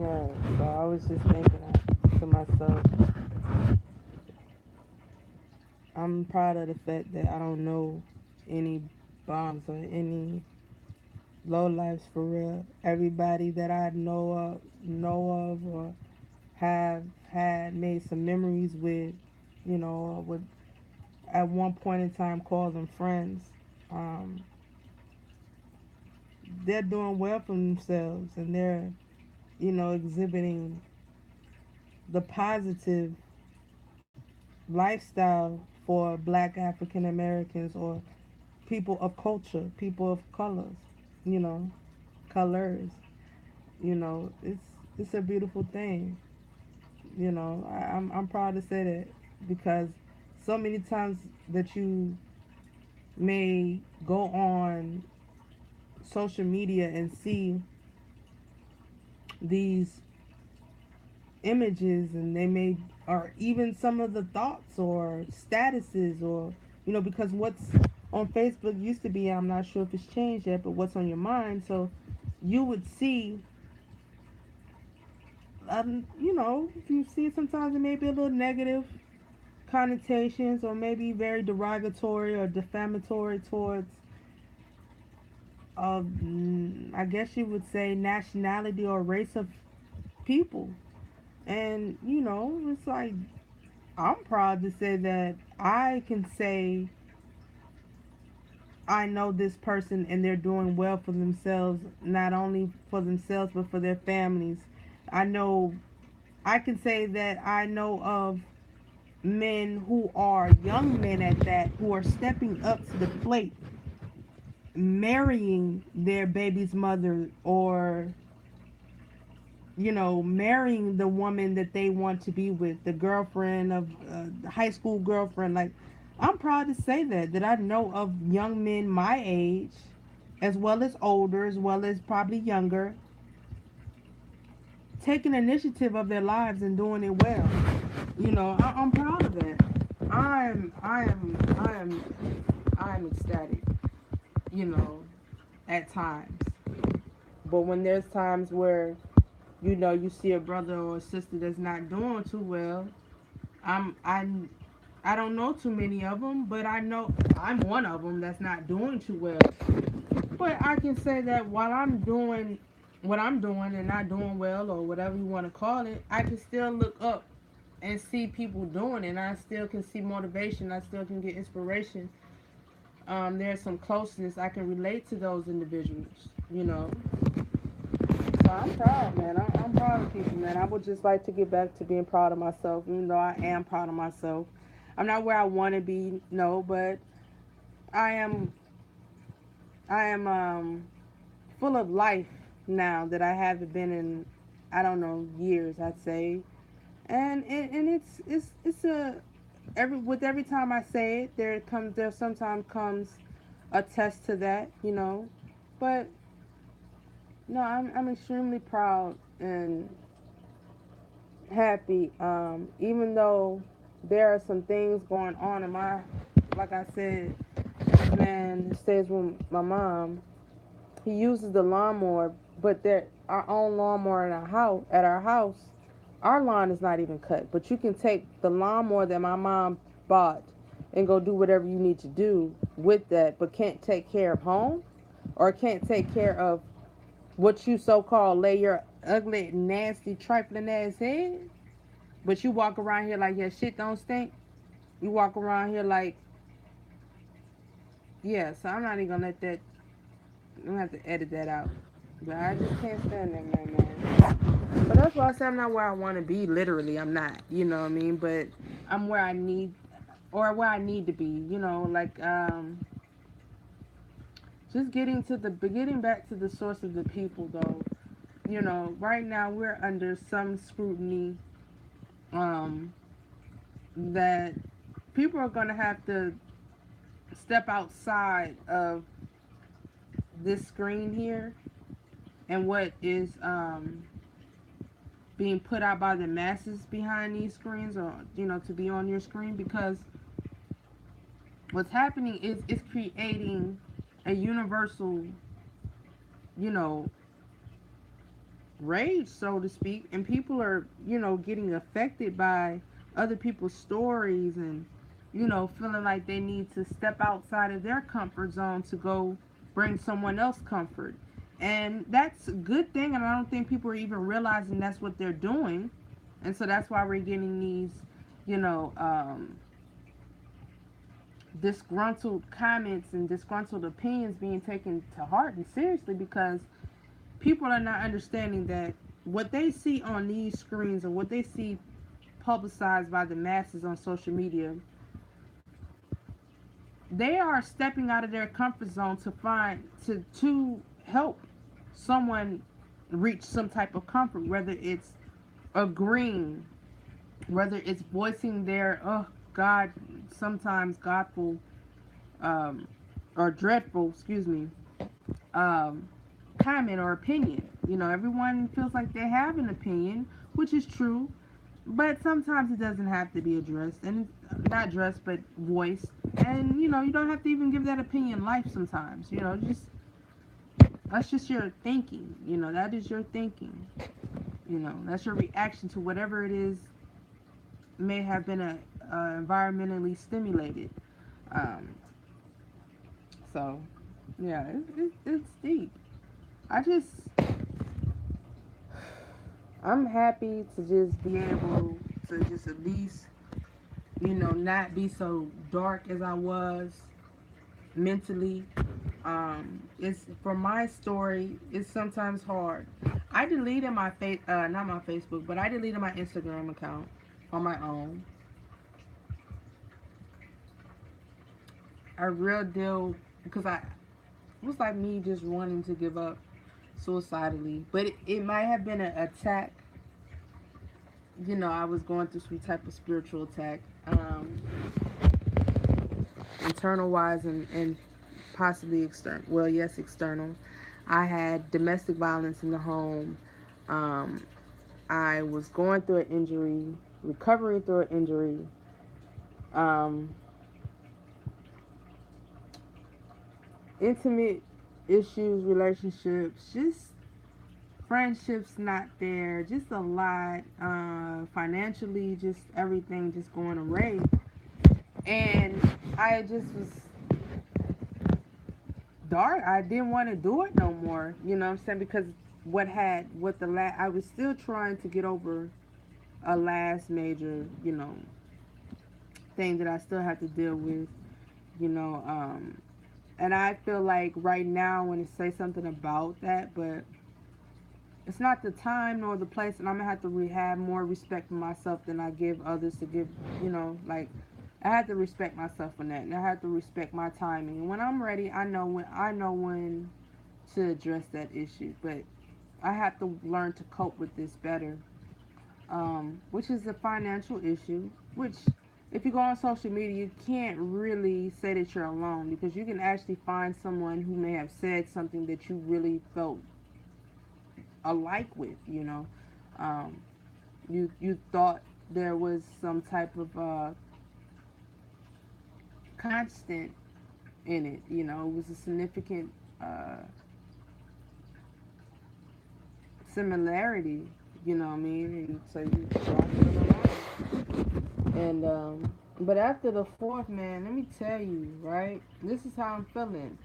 Yeah, so I was just thinking to myself, I'm proud of the fact that I don't know any bombs or any low lives for real. Everybody that I know of, or have had made some memories with, would at one point in time call them friends. Um, they're doing well for themselves, and they're, exhibiting the positive lifestyle for Black African Americans or people of culture, people of colors, you know, colors. It's a beautiful thing. I'm proud to say that, because so many times that you may go on social media and see these images, and they may, or even some of the thoughts or statuses, or because what's on Facebook used to be, I'm not sure if it's changed yet, but what's on your mind. So you would see, if you see, sometimes it may be a little negative connotations, or maybe very derogatory or defamatory towards, I guess you would say, nationality or race of people. And it's like, I'm proud to say that I can say I know this person and they're doing well for themselves, not only for themselves but for their families. I know, I can say that I know of men who are young men at that, who are stepping up to the plate, marrying their baby's mother, or marrying the woman that they want to be with, the girlfriend of, the high school girlfriend. Like, I'm proud to say that I know of young men my age, as well as older, as well as probably younger, taking initiative of their lives and doing it well. I'm proud of that. I'm ecstatic. You know, at times, but when there's times where you see a brother or a sister that's not doing too well, I'm I don't know too many of them, but I know I'm one of them that's not doing too well. But I can say that while I'm doing what I'm doing and not doing well, or whatever you want to call it, I can still look up and see people doing it. And I still can see motivation. I still can get inspiration. There's some closeness. I can relate to those individuals. So I'm proud, man. I'm proud of people, man. I would just like to get back to being proud of myself, even though I am proud of myself. I'm not where I want to be, no, but I am. I am full of life now that I haven't been in, I don't know, years, I'd say. And it's a, every time I say it, there sometimes comes a test to that, But no, I'm extremely proud and happy. Even though there are some things going on in my, like I said, man who stays with my mom, he uses the lawnmower, but there, our own lawnmower in our house, our lawn is not even cut. But you can take the lawnmower that my mom bought and go do whatever you need to do with that, but can't take care of home, or can't take care of what you so called lay your ugly, nasty, trifling ass head. But you walk around here like your shit don't stink. You walk around here like, yeah. So I'm not even gonna let that. I'm gonna have to edit that out. But I just can't stand that man. But that's why I say I'm not where I want to be. Literally, I'm not. You know what I mean? But I'm where I need, or where I need to be. Like, just getting back to the source of the people, though. Right now we're under some scrutiny, um, that people are gonna have to step outside of this screen here, and what is, being put out by the masses behind these screens, or to be on your screen, because what's happening is it's creating a universal, you know rage, so to speak, and people are, getting affected by other people's stories and, feeling like they need to step outside of their comfort zone to go bring someone else comfort. And that's a good thing, and I don't think people are even realizing that's what they're doing. And so that's why we're getting these, you know, um, disgruntled comments and disgruntled opinions being taken to heart and seriously, because people are not understanding that what they see on these screens or what they see publicized by the masses on social media, they are stepping out of their comfort zone to find to help someone reach some type of comfort, whether it's agreeing, whether it's voicing their, oh God, sometimes godful, um, or dreadful, excuse me, um, comment or opinion. Everyone feels like they have an opinion, which is true, but sometimes it doesn't have to be addressed, and not addressed, but voiced. And you don't have to even give that opinion life sometimes. Just that's just your thinking. That is your thinking. That's your reaction to whatever it is may have been environmentally stimulated. Um, so, yeah, it's deep. I just, I'm happy to just be able to just at least, not be so dark as I was mentally. It's for my story. It's sometimes hard. I deleted my not my Facebook, but I deleted my Instagram account on my own. I real deal because it was like me just wanting to give up suicidally, but it might have been an attack. I was going through some type of spiritual attack, internal wise and possibly external. Well, yes, external. I had domestic violence in the home. Um, I was going through an injury, recovering through an injury. Um, Intimate issues, relationships, just friendships not there, just a lot. Financially, just everything just going away. And I just was dark. I didn't want to do it no more. You know what I'm saying? Because I was still trying to get over a last major, thing that I still have to deal with, you know. And I feel like right now I want to say something about that, but it's not the time nor the place, and I'm gonna have to have more respect for myself than I give others to give. Like I have to respect myself for that, and I have to respect my timing. And when I'm ready, I know when to address that issue. But I have to learn to cope with this better, which is a financial issue. Which, if you go on social media, you can't really say that you're alone, because you can actually find someone who may have said something that you really felt alike with. Um, you thought there was some type of constant in it. It was a significant similarity. You know what I mean? And so you brought it along. And but after the fourth, man, let me tell you, right? This is how I'm feeling.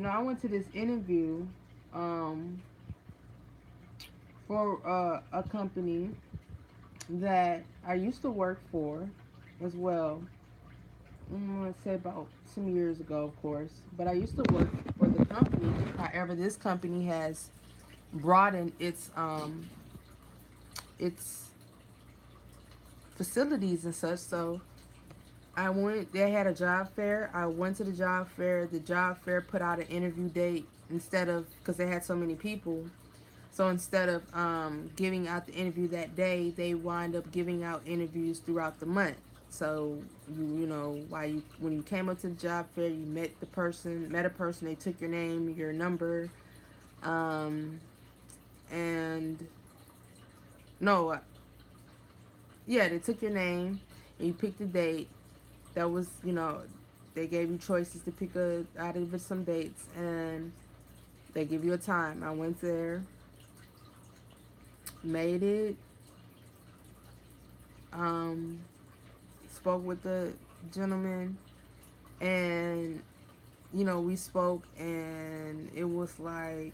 I went to this interview um, for a company that I used to work for as well. Let's say about some years ago, of course. But I used to work for the company. However, this company has broadened its facilities and such. So I went. They had a job fair. I went to the job fair. The job fair put out an interview date instead of, because they had so many people. So instead of giving out the interview that day, they wind up giving out interviews throughout the month. So while when you came up to the job fair, you met a person. They took your name, your number, um, and no, yeah, they took your name and you picked a date. That was, they gave you choices to pick out of some dates, and they give you a time. I went there. made it. Um, Spoke with the gentleman, and we spoke, and it was like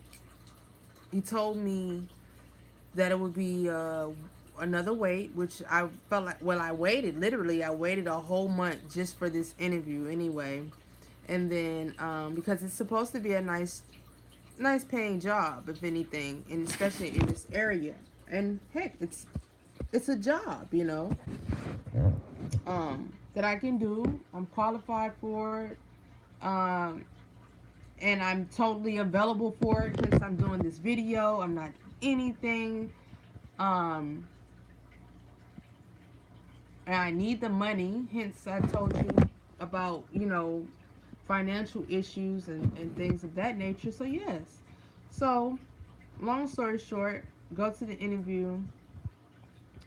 he told me that it would be another wait, which I felt like, well, I waited, literally, I waited a whole month just for this interview anyway. And then because it's supposed to be a nice paying job, if anything, and especially in this area. And heck, it's a job, that I can do. I'm qualified for it. Um, and I'm totally available for it since I'm doing this video. I'm not anything. Um, and I need the money. Hence, I told you about, financial issues and things of that nature. So, yes. So, long story short, go to the interview,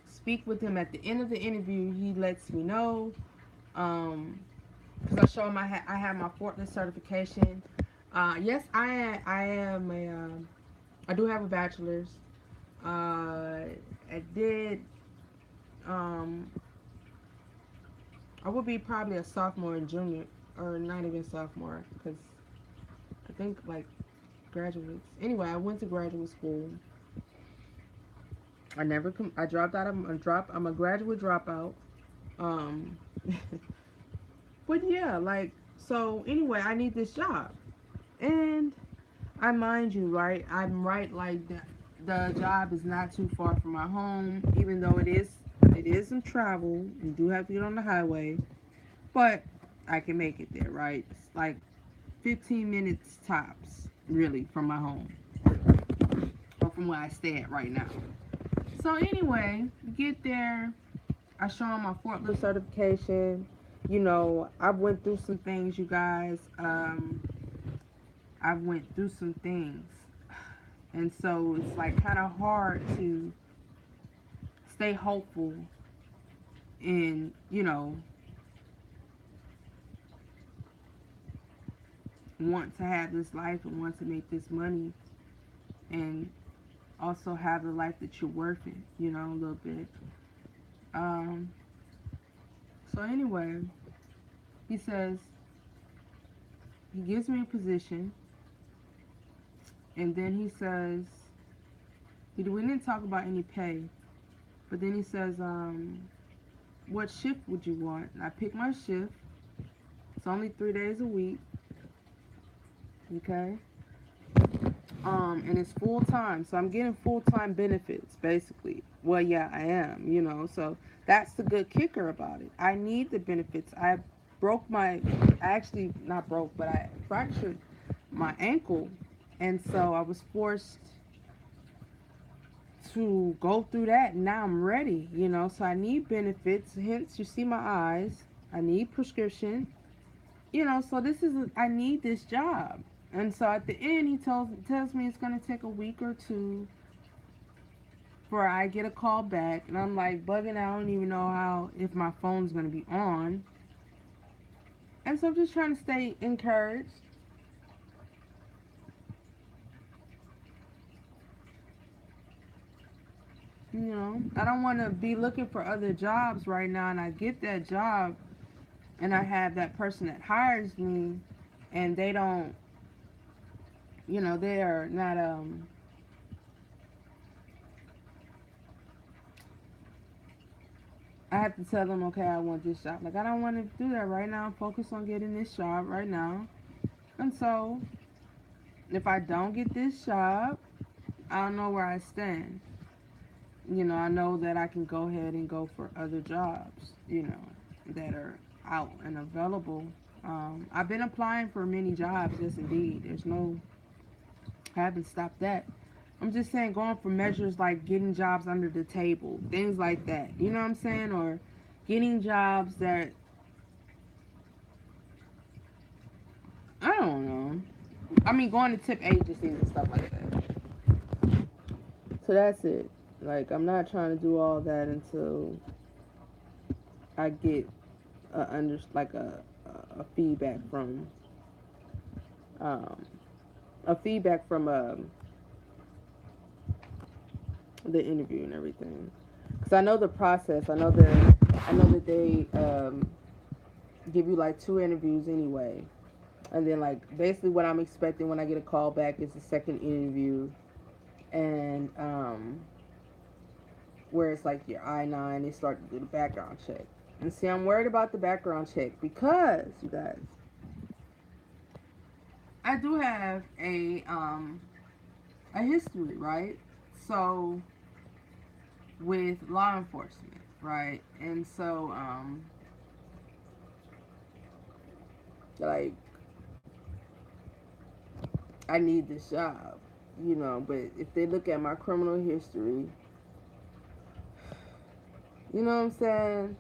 speak with him. At the end of the interview, he lets me know, because I show him I have my forklift certification. Yes, I do have a bachelor's. I did. Um, I would be probably a sophomore and junior, or not even sophomore, because I think like graduates. Anyway, I went to graduate school. I dropped out. I'm a graduate dropout. Um, but yeah, like so. Anyway, I need this job, and I mind you, right? I'm right. Like the job is not too far from my home, even though it is some travel. You do have to get on the highway, but I can make it there, right? It's like 15 minutes tops, really, from my home or from where I stay at right now. So anyway, get there. I show them my forklift certification. I went through some things, you guys. I went through some things, and so it's like kind of hard to stay hopeful and want to have this life and want to make this money and also have the life that you're working, a little bit. Um, so anyway, he says he gives me a position, and then he says we didn't talk about any pay, but then he says, what shift would you want? And I pick my shift. It's only 3 days a week, okay? And it's full time, so I'm getting full time benefits basically. Well, yeah, I am, so that's the good kicker about it. I need the benefits. Broke my, actually not broke, but I fractured my ankle, and so I was forced to go through that. And now I'm ready, so I need benefits. Hence, you see my eyes. I need prescription, so I need this job. And so at the end, he tells me it's going to take a week or two before I get a call back. And I'm like bugging out. I don't even know if my phone's going to be on. And so I'm just trying to stay encouraged. I don't want to be looking for other jobs right now, and I get that job, and I have that person that hires me, and they don't, they are not, I have to tell them, okay, I want this job. Like, I don't want to do that right now. Focus on getting this job right now. And so, if I don't get this job, I don't know where I stand. I know that I can go ahead and go for other jobs, that are out and available. I've been applying for many jobs, yes, indeed. I haven't stopped that. I'm just saying, going for measures like getting jobs under the table, things like that. You know what I'm saying? Or getting jobs that, I don't know. I mean, going to tip agencies and stuff like that. So that's it. Like, I'm not trying to do all that until I get a feedback from um, a feedback from the interview and everything. Because I know the process. I know that they give you like 2 interviews anyway. And then like basically what I'm expecting when I get a call back is the second interview, and where it's like your I-9, they start to do the background check. And see, I'm worried about the background check because you guys, I do have a history, right? So with law enforcement, right? And so like I need this job, but if they look at my criminal history, you know what I'm saying?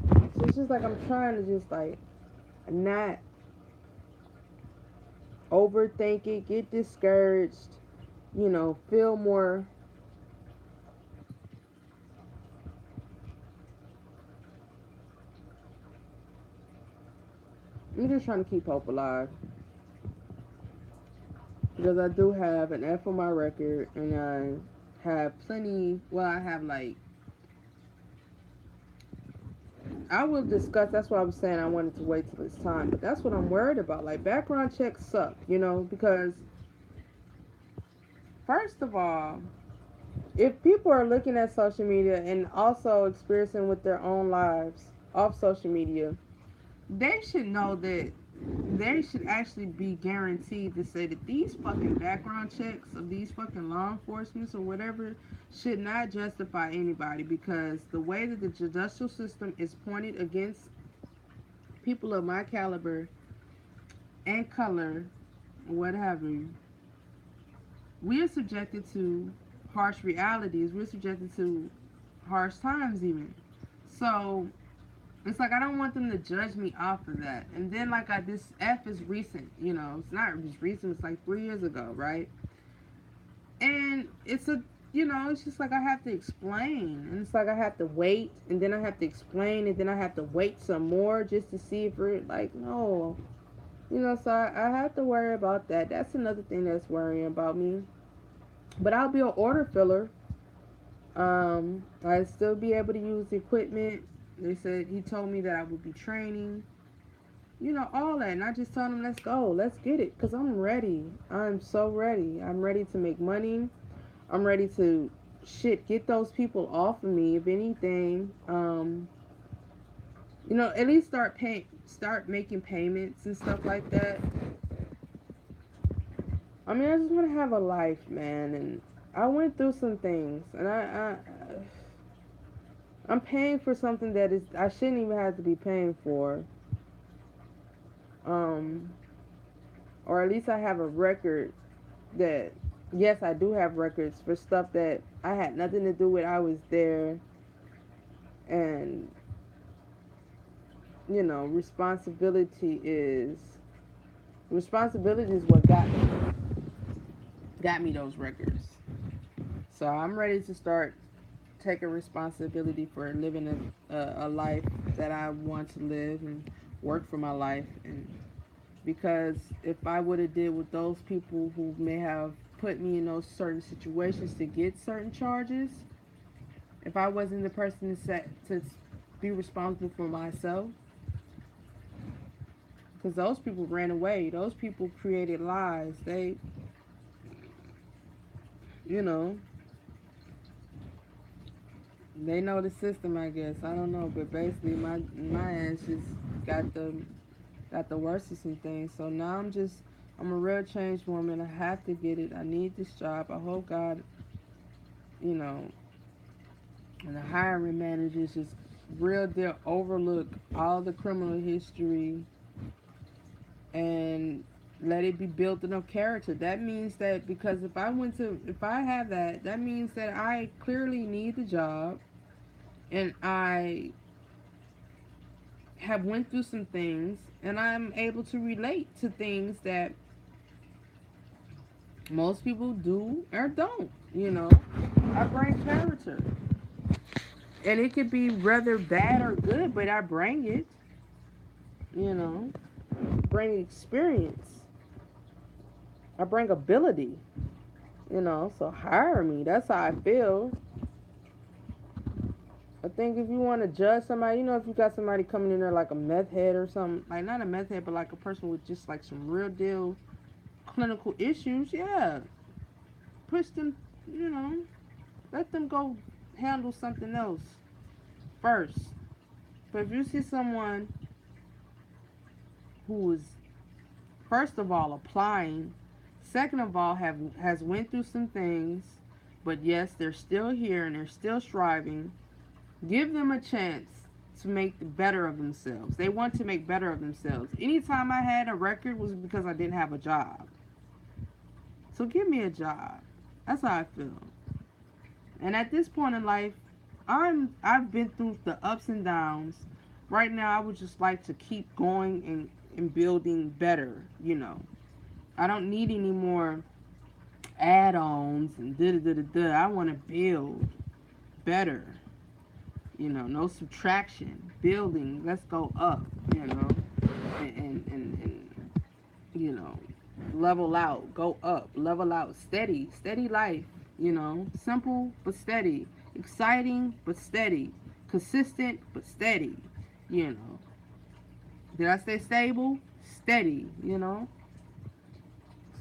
So it's just like I'm trying to just like not overthink it, get discouraged, feel more. I'm just trying to keep hope alive because I do have an F on my record, and I have plenty. Well, I have like I will discuss. That's what I was saying. I wanted to wait till this time, but that's what I'm worried about. Like background checks suck, because first of all, if people are looking at social media and also experiencing with their own lives off social media, they should know that they should actually be guaranteed to say that these fucking background checks of these fucking law enforcement or whatever should not justify anybody, because the way that the judicial system is pointed against people of my caliber and color, what have you, we are subjected to harsh realities. We're subjected to harsh times even. So it's like I don't want them to judge me off of that. And then like this F is recent, it's not just recent, it's like 3 years ago, right? And it's just like I have to explain. And it's like I have to wait, and then I have to explain, and then I have to wait some more just to see if we're like, no. So I have to worry about that. That's another thing that's worrying about me. But I'll be an order filler. I'd still be able to use the equipment. He told me that I would be training, all that. And I just told him, let's go, let's get it. Because I'm ready. I'm so ready. I'm ready to make money. I'm ready to, get those people off of me, if anything. At least start making payments and stuff like that. I mean, I just want to have a life, man. And I went through some things. And I'm paying for something that is I shouldn't even have to be paying for. Um, or at least I have a record that, yes, I do have records for stuff that I had nothing to do with. I was there, and responsibility is what got me those records. So I'm ready to start taking responsibility for living a life that I want to live and work for my life. And because if I would have did with those people who may have put me in those certain situations to get certain charges, if I wasn't the person to be responsible for myself, because those people ran away, those people created lies. They, you know, they know the system. I guess I don't know, but basically my ass just got the worst of some things. So now I'm a real changed woman. I have to get it. I need this job. I hope God, you know, and the hiring managers just real deal overlook all the criminal history and let it be built enough character. That means that because if I have that, that means that I clearly need the job, and I have went through some things, and I'm able to relate to things that most people do or don't. I bring character, and it could be rather bad or good, but I bring it. You know, bring experience. I bring ability. You know, so hire me. That's how I feel. I think if you want to judge somebody, you know, if you got somebody coming in there like a meth head or something, like not a meth head, but like a person with just like some real deal clinical issues, yeah, push them, you know, let them go handle something else first. But if you see someone who is, first of all, applying, second of all, has went through some things, but yes, they're still here and they're still striving, give them a chance to make better of themselves. They want to make better of themselves. Anytime I had a record was because I didn't have a job. So give me a job. That's how I feel. And at this point in life, I've been through the ups and downs. Right now I would just like to keep going and building better, you know. I don't need any more add-ons and da da da da. I want to build better. You know, no subtraction. Building. Let's go up. You know, and you know, level out. Go up. Level out. Steady. Steady life. You know, simple but steady. Exciting but steady. Consistent but steady. You know. Did I say stable? Steady. You know.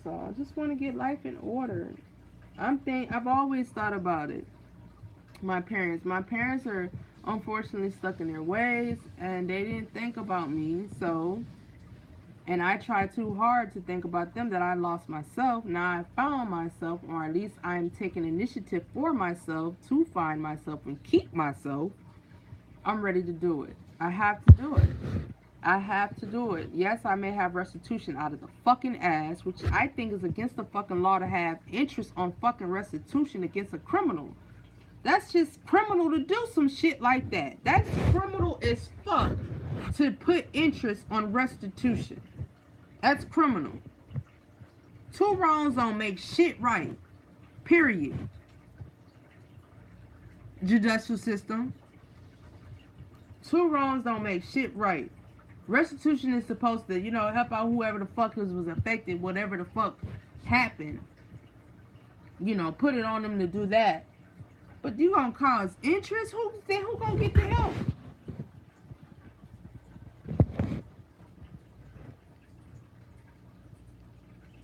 So I just want to get life in order. I've always thought about it. My parents are unfortunately stuck in their ways and they didn't think about me. So, and I tried too hard to think about them that I lost myself. Now I found myself, or at least I'm taking initiative for myself to find myself and keep myself. I'm ready to do it. I have to do it. I have to do it. Yes, I may have restitution out of the fucking ass, which I think is against the fucking law to have interest on fucking restitution against a criminal. That's just criminal to do some shit like that. That's criminal as fuck to put interest on restitution. That's criminal. Two wrongs don't make shit right. Period. Judicial system. Two wrongs don't make shit right. Restitution is supposed to, you know, help out whoever the fuck was affected, whatever the fuck happened. You know, put it on them to do that. But you gonna cause interest? Who gonna get the help?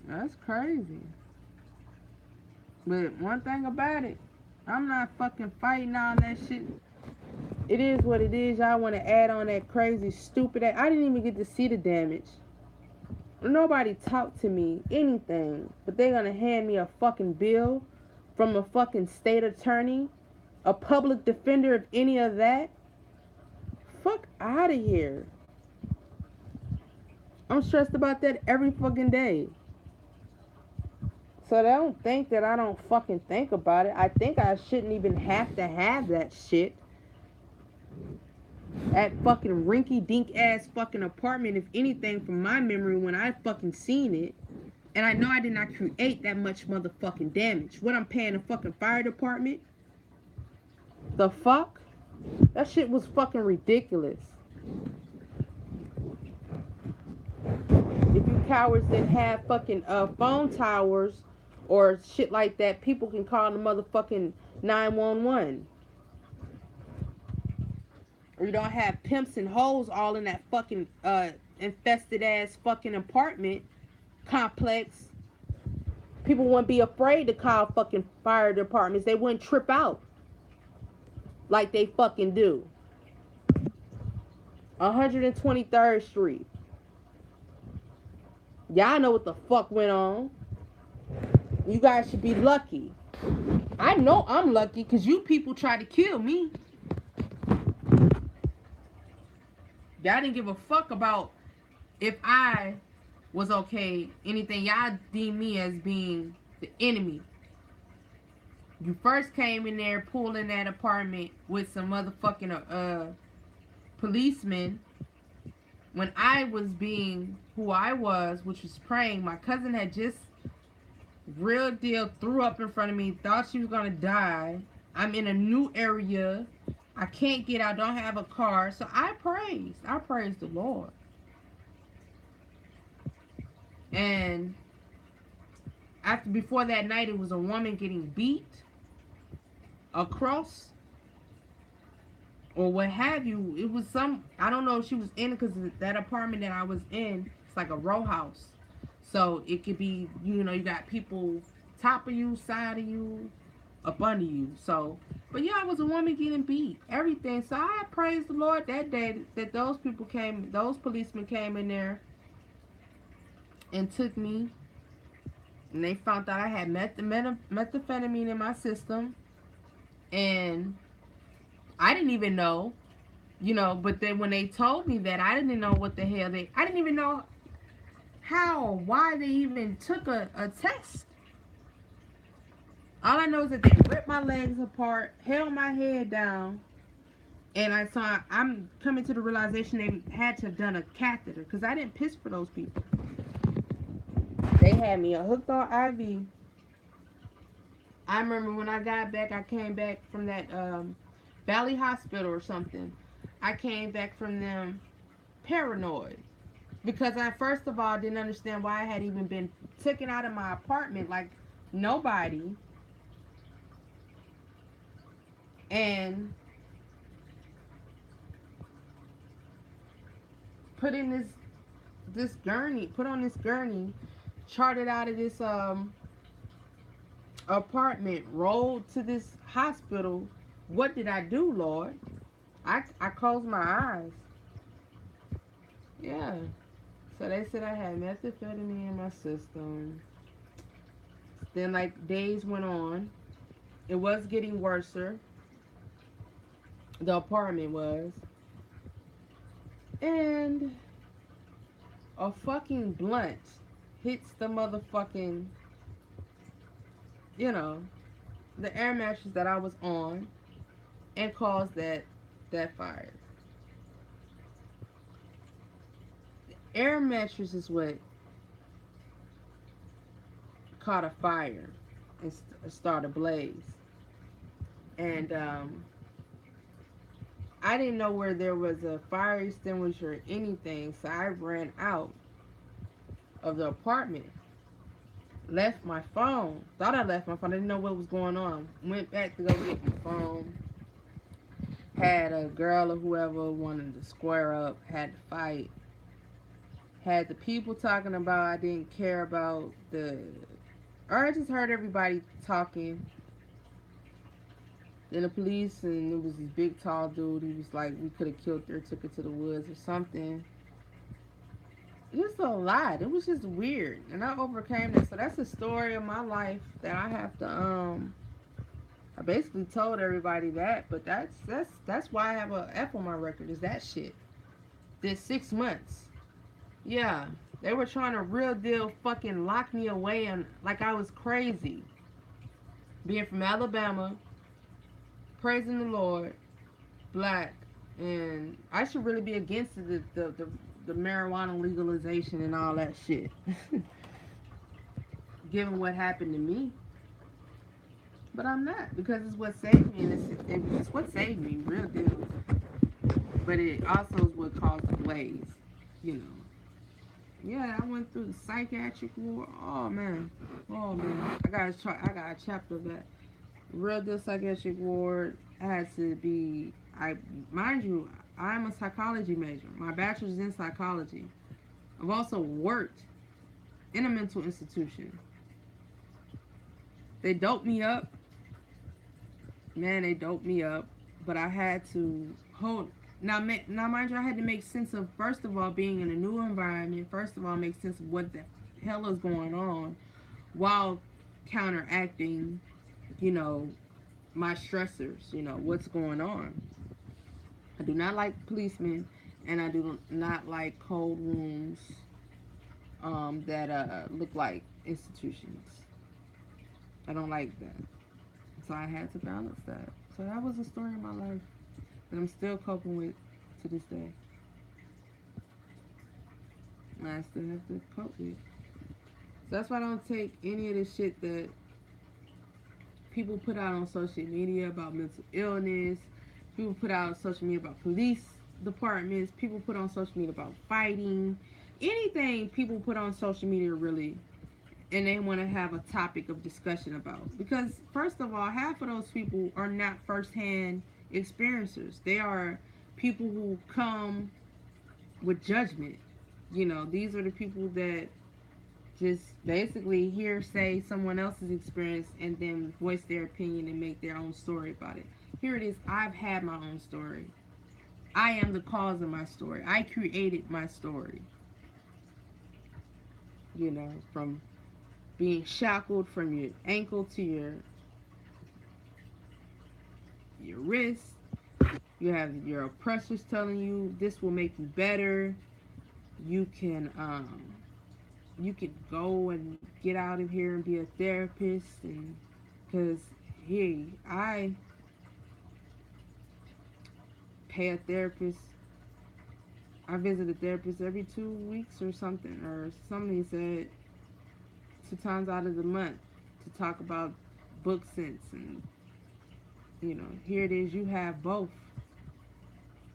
That's crazy. But one thing about it, I'm not fucking fighting all that shit. It is what it is. Y'all want to add on that crazy, stupid. I didn't even get to see the damage. Nobody talked to me anything, but they're gonna hand me a fucking bill from a fucking state attorney, a public defender, of any of that. Fuck out of here. I'm stressed about that every fucking day. So they don't think that I don't fucking think about it. I think I shouldn't even have to have that shit. That fucking rinky dink ass fucking apartment, if anything, from my memory when I fucking seen it. And I know I did not create that much motherfucking damage. What I'm paying the fucking fire department? The fuck? That shit was fucking ridiculous. If you cowards didn't have fucking phone towers or shit like that, people can call the motherfucking 911. Or you don't have pimps and hoes all in that fucking infested ass fucking apartment complex. People wouldn't be afraid to call fucking fire departments. They wouldn't trip out like they fucking do. 123rd Street. Y'all know what the fuck went on. You guys should be lucky. I know I'm lucky because you people tried to kill me. Y'all didn't give a fuck about if I was okay. Anything. Y'all deem me as being the enemy. You first came in there pulling that apartment with some motherfucking policemen when I was being who I was, which was praying. My cousin had just real deal threw up in front of me, thought she was gonna die. I'm in a new area. I can't get out, don't have a car. So I praised the Lord. after before that night, it was a woman getting beat across or what have you. It was some, I don't know if she was in it because that apartment that I was in, it's like a row house. So it could be, you got people top of you, side of you, up under you. So, but yeah, it was a woman getting beat, everything. So I praised the Lord that day that those policemen came in there and took me, and they found out I had methamphetamine in my system, and I didn't even know, but then when they told me that, I didn't know what the hell I didn't even know how or why they even took a test. All I know is that they ripped my legs apart, held my head down, and I'm coming to the realization they had to have done a catheter because I didn't piss for those people. They had me hooked on IV. I remember when I got back, I came back from that Valley Hospital or something. I came back from them paranoid because I first of all didn't understand why I had even been taken out of my apartment like nobody, and put in put on this gurney, charted out of this apartment, rolled to this hospital. What did I do, Lord? I closed my eyes. Yeah. So they said I had methamphetamine in my system. Then like days went on. It was getting worser. The apartment was. And a fucking blunt hits the motherfucking, you know, the air mattress that I was on and caused that fire. The air mattress is what caught a fire and started a blaze. And I didn't know where there was a fire extinguisher or anything, so I ran out of the apartment. Left my phone. Thought I left my phone. I didn't know what was going on. Went back to go get my phone. Had a girl or whoever wanted to square up. Had to fight. Had the people talking about I didn't care about or I just heard everybody talking. Then the police, and it was this big tall dude. He was like, we could have killed her, took her to the woods or something. Just a lot. It was just weird, and I overcame that. So that's the story of my life that I have to. I basically told everybody that, but that's why I have a F on my record. Is that shit? Did 6 months? Yeah, they were trying to real deal fucking lock me away and like I was crazy. Being from Alabama, praising the Lord, black, and I should really be against the marijuana legalization and all that shit. Given what happened to me. But I'm not, because it's what saved me, and it's what saved me, real deal. But it also is what caused the blaze, you know. Yeah, I went through the psychiatric ward. Oh man, I got a chapter of that. Real deal psychiatric ward. I had to be. Mind you, I'm a psychology major. My bachelor's in psychology. I've also worked in a mental institution. They doped me up. Man, they doped me up. But I had to hold. Now, mind you, I had to make sense of, first of all, being in a new environment. First of all, make sense of what the hell is going on while counteracting, my stressors, what's going on. I do not like policemen, and I do not like cold rooms that look like institutions. I don't like that. So I had to balance that. So that was a story of my life that I'm still coping with to this day. And I still have to cope with. So that's why I don't take any of the shit that people put out on social media about mental illness. People put out on social media about police departments. People put on social media about fighting. Anything people put on social media really and they want to have a topic of discussion about. Because, first of all, half of those people are not firsthand experiencers, they are people who come with judgment. These are the people that just basically hear say someone else's experience and then voice their opinion and make their own story about it. Here it is. I've had my own story. I am the cause of my story. I created my story. From being shackled from your ankle to your wrist. You have your oppressors telling you this will make you better. You can go and get out of here and be a therapist, and because hey, I pay a therapist. I visit a therapist every 2 weeks or something, or somebody said 2 times out of the month to talk about book sense. And here it is. You have both.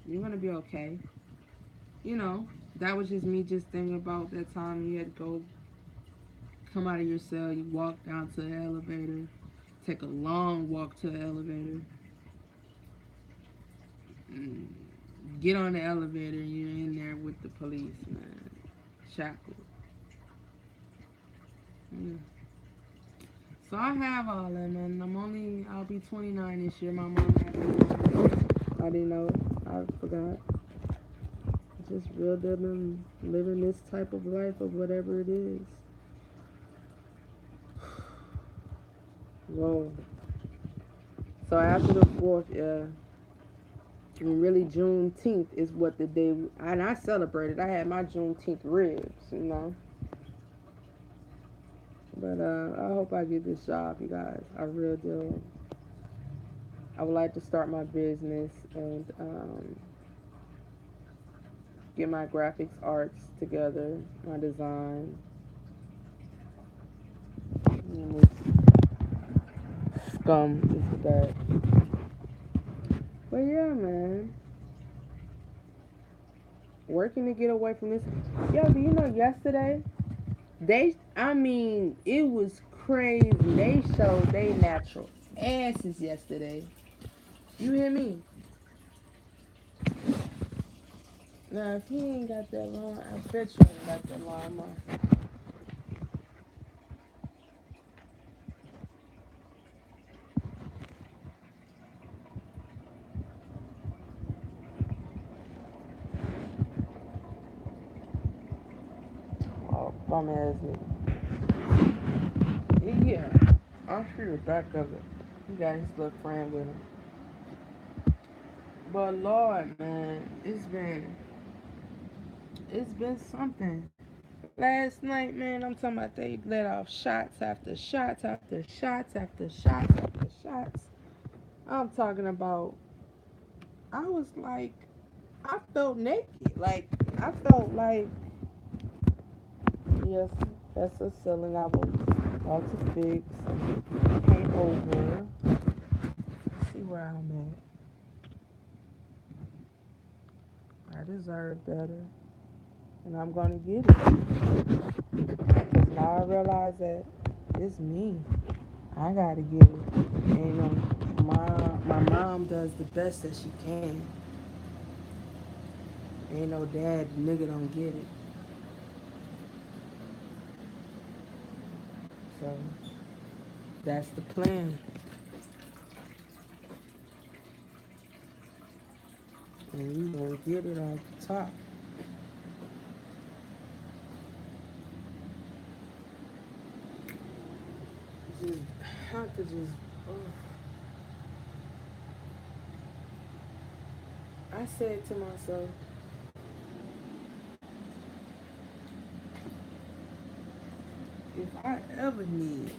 You're gonna be okay. That was just me just thinking about that time you had to go come out of your cell. You walk down to the elevator, take a long walk to the elevator, mm, get on the elevator, and you're in there with the police, man, shackled. Yeah. So I have all that, man. I'll be 29 this year. My mom had me. I didn't know. I forgot. Just real living this type of life of whatever it is. Whoa. So after the 4th, yeah. And really, Juneteenth is what the day, and I celebrated. I had my Juneteenth ribs. But I hope I get this job, you guys. I really do. I would like to start my business and get my graphics arts together, my design. And this scum is that. But yeah, man. Working to get away from this. Yo, do you know yesterday? It was crazy. They showed they natural asses yesterday. You hear me? Now, if he ain't got that long, I bet you ain't got that long, man. Oh, bum ass nigga. Yeah, I'm sure the back of it. He got his little friend with him. But Lord, man, it's been something. Last night, man, I'm talking about they let off shots after shots after shots after shots after shots. I'm talking about. I was like, I felt naked. Like I felt like, yes, that's a ceiling I will want to fix, paint over, see where I'm at. I deserve better, and I'm gonna get it. Cause now I realize that it's me. I gotta get it. And my mom does the best that she can. Ain't no dad, nigga don't get it. So that's the plan. And we gonna get it on the top. Just have to just. Oh. I said to myself, if I ever need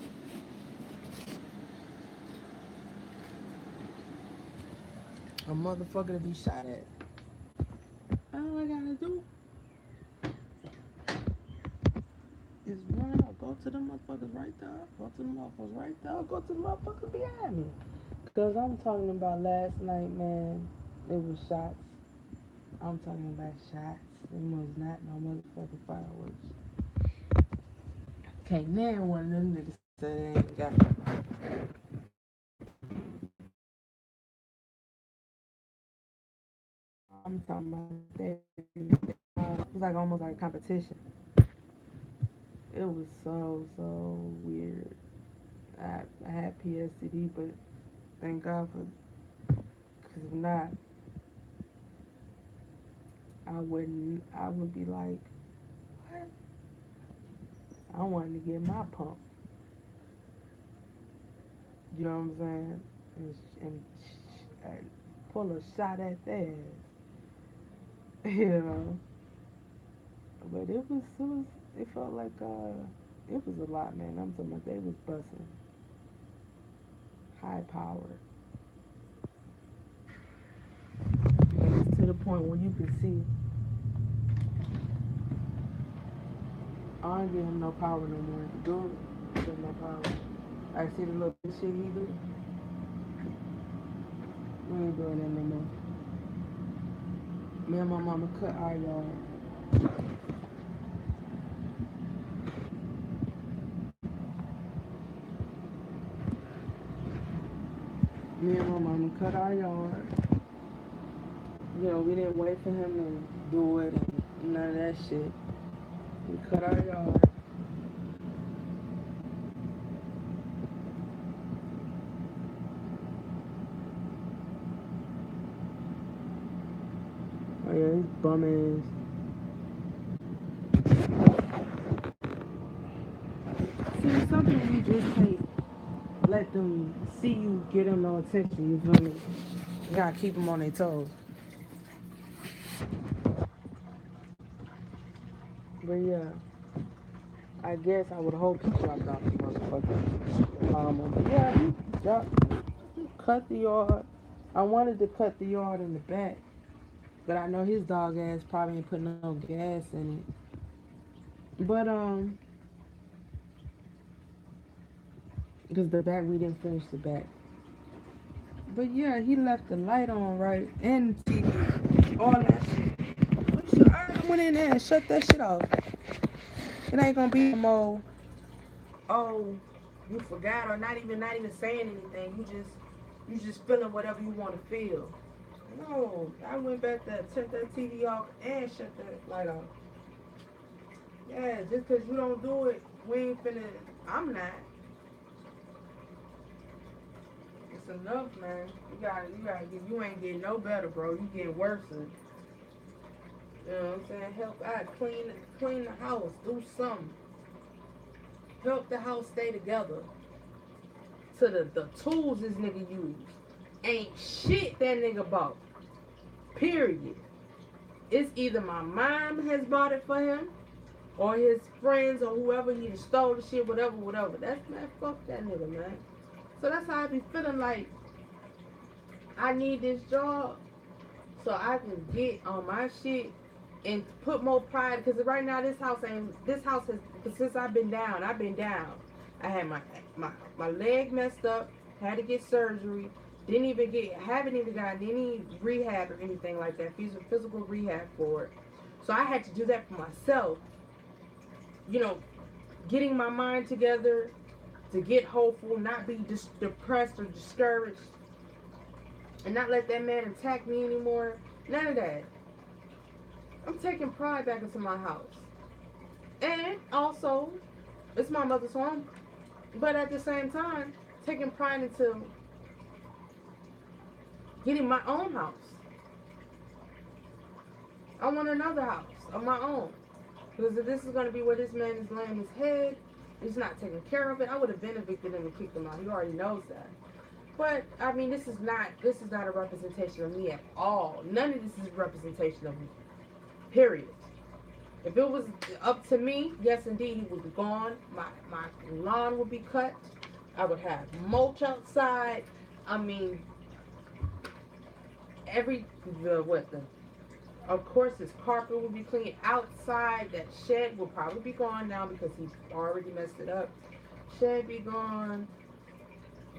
a motherfucker to be shot at, all I gotta do is run or go to the motherfuckers right there, go to the motherfuckers right there, go to the motherfuckers behind me. Cause I'm talking about last night, man. It was shots. I'm talking about shots. It was not no motherfucking fireworks. Can't name one of them niggas say they ain't got. I'm talking about that. It was like almost like a competition. It was so weird. I had PSTD, but thank God for, because if not, I would be like, what? I wanted to get my pump. You know what I'm saying? And pull a shot at that. You know. But it felt like, it was a lot, man. I'm talking about they was busting high power. And it's to the point where you can see, I don't give him no power no more. Dude, give him no power. I see the little shit he do. We ain't doing that no more. Me and my mama cut our yard. Me and my mama cut our yard. You know, we didn't wait for him to do it and none of that shit. We cut our yard. Oh yeah, his bum ass. See, something you just can't let them see you get them no attention. You feel me? You gotta keep them on their toes. But yeah, I guess I would hope he dropped off the motherfucker. But yeah, he cut the yard. I wanted to cut the yard in the back, but I know his dog ass probably ain't put no gas in it. But because the back we didn't finish the back. But yeah, he left the light on right and the TV, all that shit. I went in there and shut that shit off. It ain't gonna be no more. Oh, you forgot or not even saying anything. You just feeling whatever you want to feel. No, I went back there, turned that TV off, and shut that light off. Yeah, just because you don't do it, we ain't finna. I'm not. It's enough, man. You gotta get. You ain't getting no better, bro. You getting worse. You know what I'm saying? Help out, clean the house, do something. Help the house stay together. To the tools this nigga used, ain't shit that nigga bought. Period. It's either my mom has bought it for him, or his friends, or whoever he stole the shit, whatever. That's, man, fuck that nigga, man. So that's how I be feeling like I need this job so I can get on my shit and put more pride. Because right now this house has, since I've been down. I had my leg messed up, had to get surgery. Haven't even gotten any rehab or anything like that, physical rehab for it. So I had to do that for myself. You know, getting my mind together to get hopeful, not be just depressed or discouraged, and not let that man attack me anymore. None of that. I'm taking pride back into my house. And also, it's my mother's home. But at the same time, taking pride into getting my own house. I want another house of my own. Because if this is going to be where this man is laying his head, he's not taking care of it. I would have been evicted him and kicked him out. He already knows that. But I mean, this is not a representation of me at all. None of this is a representation of me. Period. If it was up to me, yes, indeed, he would be gone. My lawn would be cut. I would have mulch outside. I mean, every the what the of course his carpet would be clean outside. That shed will probably be gone now because he's already messed it up. Shed be gone.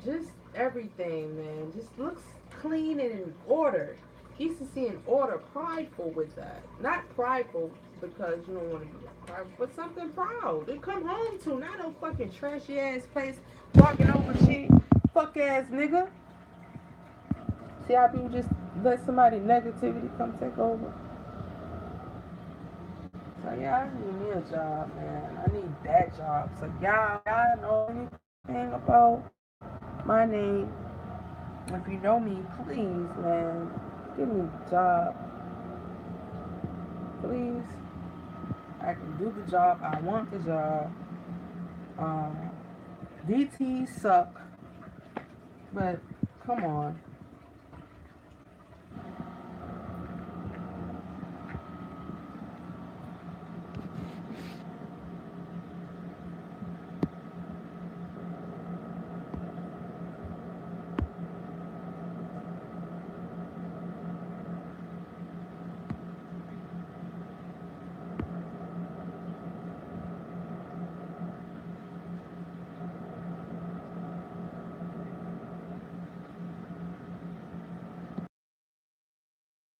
Just everything, man. Just looks clean and in order. Decency and order. Prideful with that. Not prideful. because you don't want to be a part, but something proud. They come home to, not no fucking trashy ass place, walking over shit, fuck ass nigga. See how people just let somebody negativity come take over. So yeah, I need me a job, man. I need that job. So y'all know anything about my name? If you know me, please, man, give me a job, please. I can do the job. I want the job. Um, DTs suck, but come on.